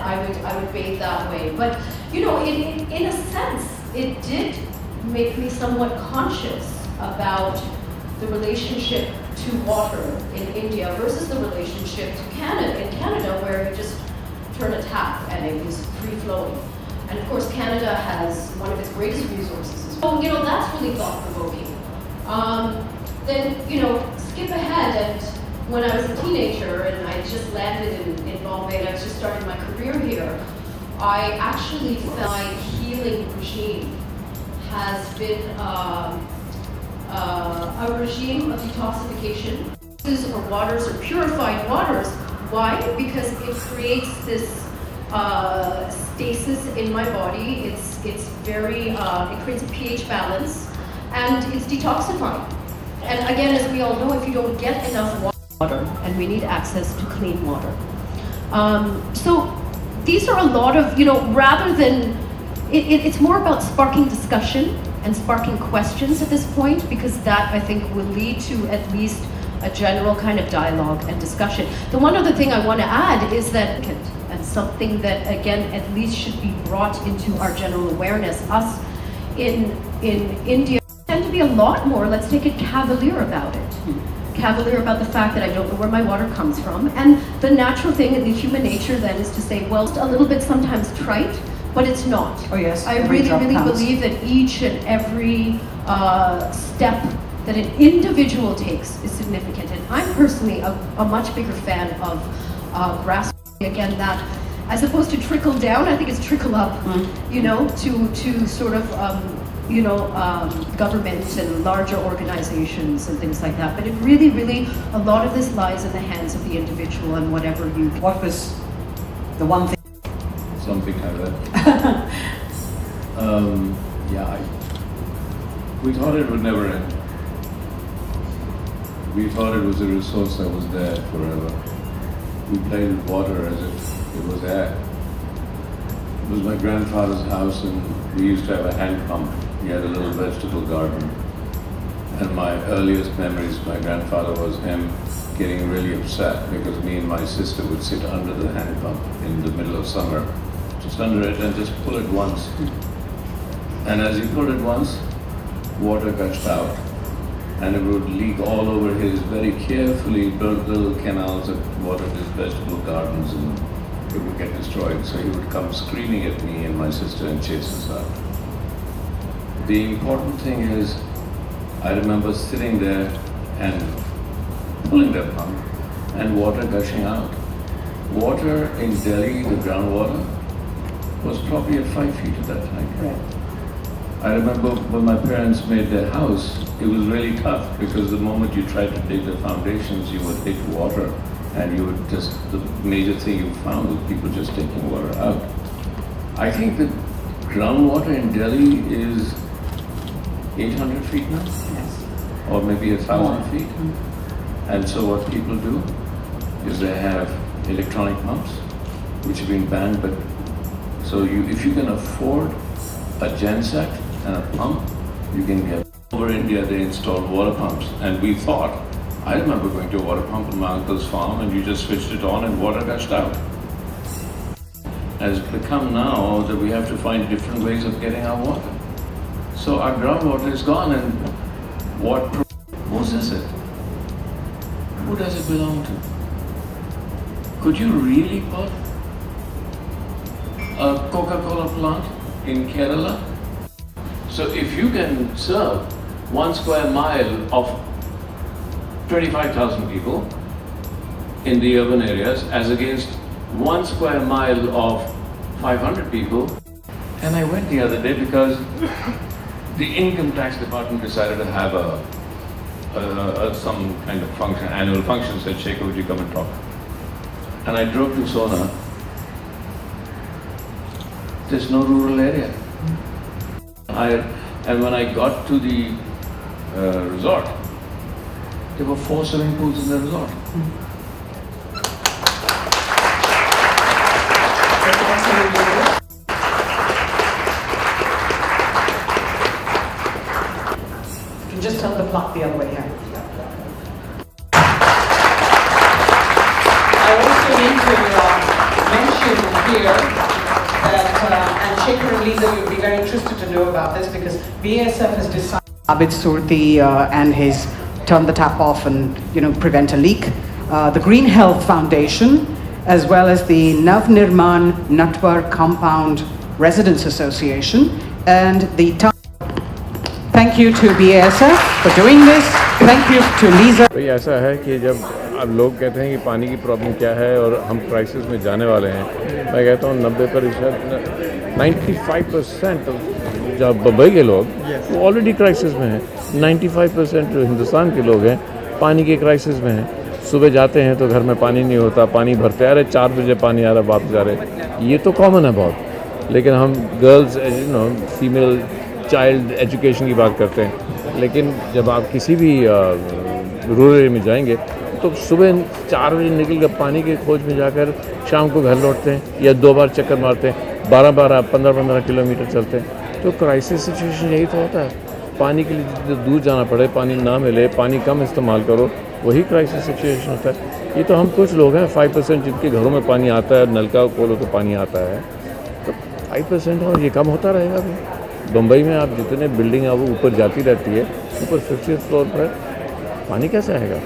I would bathe that way. But you know, in a sense, it did make me somewhat conscious about the relationship to water in India versus the relationship to Canada. In Canada, where you just turn a tap and it was free flowing. And of course, Canada has one of its greatest resources. So, you know, that's really thought-provoking. Then, you know, skip ahead, and when I was a teenager and I just landed in Bombay and I was just starting my career here, I actually felt my healing regime has been a regime of detoxification. Or waters or purified waters. Why? Because it creates this stasis in my body. It's very, it creates a pH balance, and it's detoxifying. And again, as we all know, if you don't get enough water, and we need access to clean water. So these are a lot of, you know, rather than, it's more about sparking discussion and sparking questions at this point, because that, I think, will lead to at least a general kind of dialogue and discussion. The one other thing I want to add is that, and something that, again, at least should be brought into our general awareness, us in India tend to be a lot more, let's take it, cavalier about it. Cavalier about the fact that I don't know where my water comes from. And the natural thing in the human nature then is to say, well, it's a little bit sometimes trite, but it's not. Oh yes. I really believe that each and every step that an individual takes is significant. And I'm personally a much bigger fan of grassroots. Again, that as opposed to trickle down, I think it's trickle up, you know, to sort of, you know, governments and larger organizations and things like that. But it really, a lot of this lies in the hands of the individual and whatever you... What was the one thing? Something like that. Yeah, we thought it would never end. We thought it was a resource that was there forever. We played with water as if it was air. It was my grandfather's house, and we used to have a hand pump. He had a little vegetable garden. And my earliest memories, my grandfather was him getting really upset because me and my sister would sit under the hand pump in the middle of summer, just under it, and just pull it once. And as he pulled it once, water gushed out, and it would leak all over his very carefully built little canals that watered his vegetable gardens, and it would get destroyed. So he would come screaming at me and my sister and chase us out. The important thing is, I remember sitting there and pulling that pump and water gushing out. Water in Delhi, the groundwater, was probably at 5 feet at that time. Right. I remember when my parents made their house, it was really tough because the moment you tried to dig the foundations, you would hit water, and you would just, the major thing you found was people just taking water out. I think the groundwater in Delhi is 800 feet now? Yes. Or maybe 1,000 feet. And so what people do is they have electronic pumps, which have been banned, but so if you can afford a genset and a pump, you can get. Over India, they installed water pumps, and we thought, I remember going to a water pump on my uncle's farm, and you just switched it on and water gushed out. Has become now that we have to find different ways of getting our water. So our groundwater is gone, and whose is it? Who does it belong to? Could you really put a Coca-Cola plant in Kerala? So if you can serve 1 square mile of 25,000 people in the urban areas as against 1 square mile of 500 people. And I went the other day because the income tax department decided to have some kind of function, annual function, said, Shekhar, would you come and talk? And I drove to Sona. There's no rural area. And when I got to the resort, there were 4 swimming pools in the resort. You can just turn the clock the other way here. I also need to mention here that, and Shekhar and Lisa, you'll be very interested to know about this because BASF has decided. Abid Surti and his turn the tap off and prevent a leak. The Green Health Foundation, as well as the Navnirman Natwar Compound Residents Association, and the. Thank you to BASF for doing this. Thank you to Lisa. तो ऐसा है कि जब अब लोग कहते हैं कि पानी की प्रॉब्लम क्या है और हम क्राइसिस में जाने वाले हैं, मैं कहता हूँ 90%, 95% जब बम्बई के लोग वो ऑलरेडी क्राइसिस में हैं, 95% जो हिंदुस्तान के लोग हैं पानी के क्राइसिस में हैं। सुबह जाते हैं तो घर में पानी नहीं होता, पानी भरते आ रहे, 4 बजे पानी आ रहा, वापस जा रहे, ये तो कॉमन है बहुत। लेकिन हम गर्ल्स फीमेल चाइल्ड एजुकेशन की बात करते हैं, लेकिन जब आप किसी भी रूरल एरिया में जाएंगे तो सुबह 4 बजे निकल कर पानी के खोज में जाकर शाम को घर लौटते हैं या 2 बार चक्कर मारते हैं, 12-12, 15-15 किलोमीटर चलते हैं। तो क्राइसिस सिचुएशन यही तो होता है, पानी के लिए जितने दूर जाना पड़े, पानी ना मिले, पानी कम इस्तेमाल करो, वही क्राइसिस सिचुएशन होता है। ये तो हम कुछ लोग हैं 5% जिनके घरों में पानी आता है, नलका खोलो तो पानी आता है, तो 5% और ये कम होता रहेगा भी। बम्बई में आप जितने बिल्डिंग अब ऊपर जाती रहती है, ऊपर 50th फ्लोर पर पानी कैसे आएगा,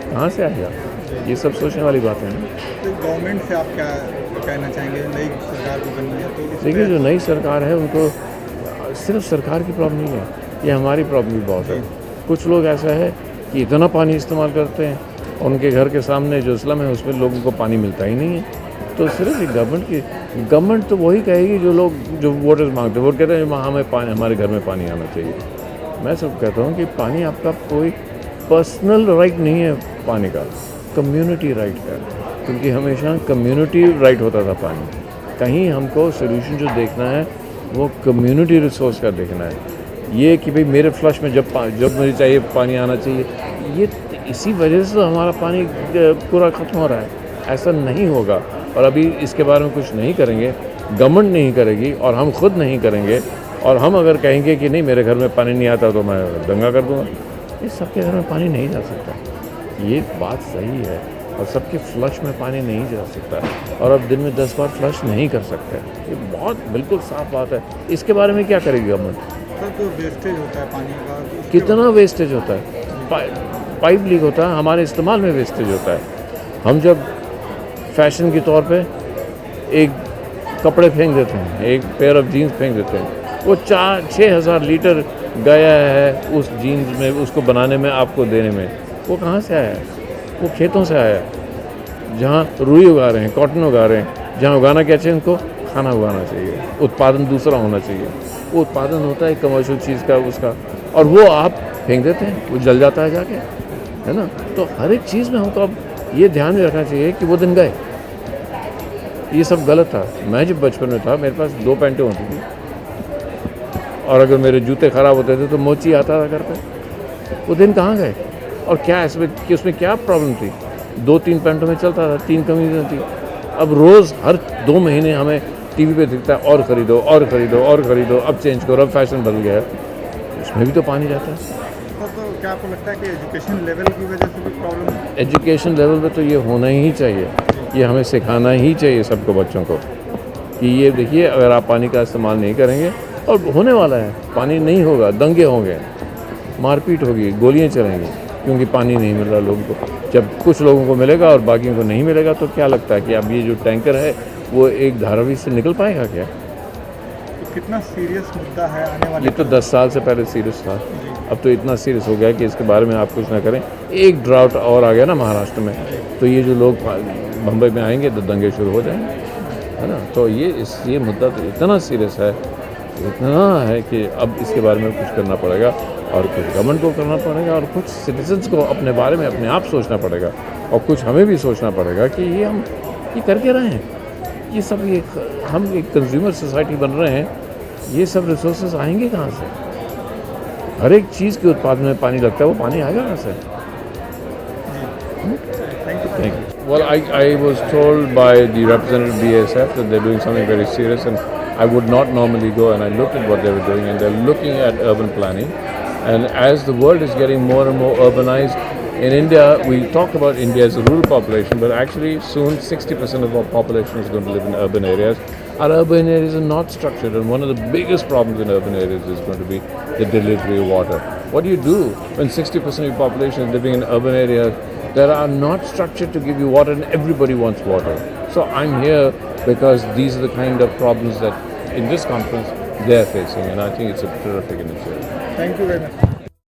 कहाँ से आएगा, ये सब सोचने वाली बात है ना। तो गवर्नमेंट से आप क्या कहना चाहेंगे, नई सरकार को बननी है तो? देखिए जो नई सरकार है उनको सिर्फ सरकार की प्रॉब्लम नहीं है, ये हमारी प्रॉब्लम भी बहुत है। कुछ लोग ऐसा है कि इतना पानी इस्तेमाल करते हैं और उनके घर के सामने जो स्लम है उसमें लोगों को पानी मिलता ही नहीं है। तो सिर्फ गवर्नमेंट तो वही कहेगी जो वोटर्स मांगते हैं, वो कहते हैं हमें पानी, हमारे घर में पानी आना चाहिए। मैं सब कहता हूँ कि पानी आपका कोई पर्सनल राइट नहीं है, पानी का कम्युनिटी राइट है, क्योंकि हमेशा कम्युनिटी राइट होता था पानी। कहीं हमको सोल्यूशन जो देखना है वो कम्युनिटी रिसोर्स का देखना है। ये कि भाई मेरे फ्लश में जब मुझे चाहिए पानी आना चाहिए, ये इसी वजह से हमारा पानी पूरा ख़त्म हो रहा है। ऐसा नहीं होगा और अभी इसके बारे में कुछ नहीं करेंगे, गवर्नमेंट नहीं करेगी और हम खुद नहीं करेंगे, और हम अगर कहेंगे कि नहीं मेरे घर में पानी नहीं आता तो मैं दंगा कर दूँगा, ये सबके घर में पानी नहीं जा सकता। ये बात सही है, और सबके फ्लश में पानी नहीं जा सकता, और अब दिन में 10 बार फ्लश नहीं कर सकते। ये बहुत बिल्कुल साफ बात है। इसके बारे में क्या करेगी गवर्नमेंट? सर जो वेस्टेज होता है पानी का, कितना वेस्टेज होता है, पाइप लीक होता है, हमारे इस्तेमाल में वेस्टेज होता है। हम जब फैशन के तौर पे एक कपड़े फेंक देते हैं, एक पेयर ऑफ जीन्स फेंक देते हैं, वो 4-6 हज़ार लीटर गया है उस जीन्स में, उसको बनाने में, आपको देने में। वो कहाँ से आया है? वो खेतों से आया है, जहाँ रुई उगा रहे हैं, कॉटन उगा रहे हैं, जहाँ उगाना क्या चाहिए उनको, खाना उगाना चाहिए, उत्पादन दूसरा होना चाहिए। वो उत्पादन होता है कमर्शियल चीज़ का उसका, और वो आप फेंक देते हैं, वो जल जाता है जाके, है ना। तो हर एक चीज़ में हमको अब ये ध्यान में रखना चाहिए कि वो दिन गए, ये सब गलत था। मैं जब बचपन में था मेरे पास 2 पैंटें होती थी, और अगर मेरे जूते ख़राब होते थे तो मोची आता था घर पे। वो दिन कहाँ गए? और क्या उसमें क्या प्रॉब्लम थी? 2-3 पैंटों में चलता था, 3 कमीज़ें थी। अब रोज़ हर 2 महीने हमें टीवी पे दिखता है और ख़रीदो और ख़रीदो और ख़रीदो, अब चेंज करो, अब फैशन बदल गया है, उसमें भी तो पानी जाता है। तो क्या आपको लगता है कि एजुकेशन लेवल की वजह से भी प्रॉब्लम है? एजुकेशन लेवल पे तो ये होना ही चाहिए, ये हमें सिखाना ही चाहिए सबको, बच्चों को, कि ये देखिए अगर आप पानी का इस्तेमाल नहीं करेंगे, और होने वाला है, पानी नहीं होगा, दंगे होंगे, मारपीट होगी, गोलियां चलेंगी, क्योंकि पानी नहीं मिल रहा लोगों को। जब कुछ लोगों को मिलेगा और बाकियों को नहीं मिलेगा तो क्या लगता है कि अब ये जो टैंकर है वो एक धारावी से निकल पाएगा क्या? तो कितना सीरियस मुद्दा है आने वाले? ये तो 10 साल से पहले सीरियस था, अब तो इतना सीरियस हो गया कि इसके बारे में आप कुछ ना करें। एक ड्राउट और आ गया ना महाराष्ट्र में, तो ये जो लोग बम्बई में आएंगे तो दंगे शुरू हो जाएंगे, है ना। तो ये मुद्दा तो इतना सीरियस है, इतना है कि अब इसके बारे में कुछ करना पड़ेगा, और कुछ गवर्नमेंट को करना पड़ेगा, और कुछ सिटीजन्स को अपने बारे में अपने आप सोचना पड़ेगा, और कुछ हमें भी सोचना पड़ेगा कि ये हम ये करके रहे हैं, ये सब हम एक कंज्यूमर सोसाइटी बन रहे हैं, ये सब रिसोर्सेज आएंगे कहाँ से? हर एक चीज़ के उत्पादन में पानी लगता है, वो पानी आएगा कहाँ से? Thank you. Well, I was told by the representative BASF that they're doing something very serious, and I would not normally go, and I looked at what they were doing, and they're looking at urban planning. And as the world is getting more and more urbanized, In India, we talk about India as a rural population, but actually soon 60% of our population is going to live in urban areas. Our urban areas are not structured, and one of the biggest problems in urban areas is going to be the delivery of water. What do you do when 60% of your population is living in urban areas that are not structured to give you water, and everybody wants water? So I'm here because these are the kind of problems that in this conference they're facing, and I think it's a terrific initiative. Thank you very much.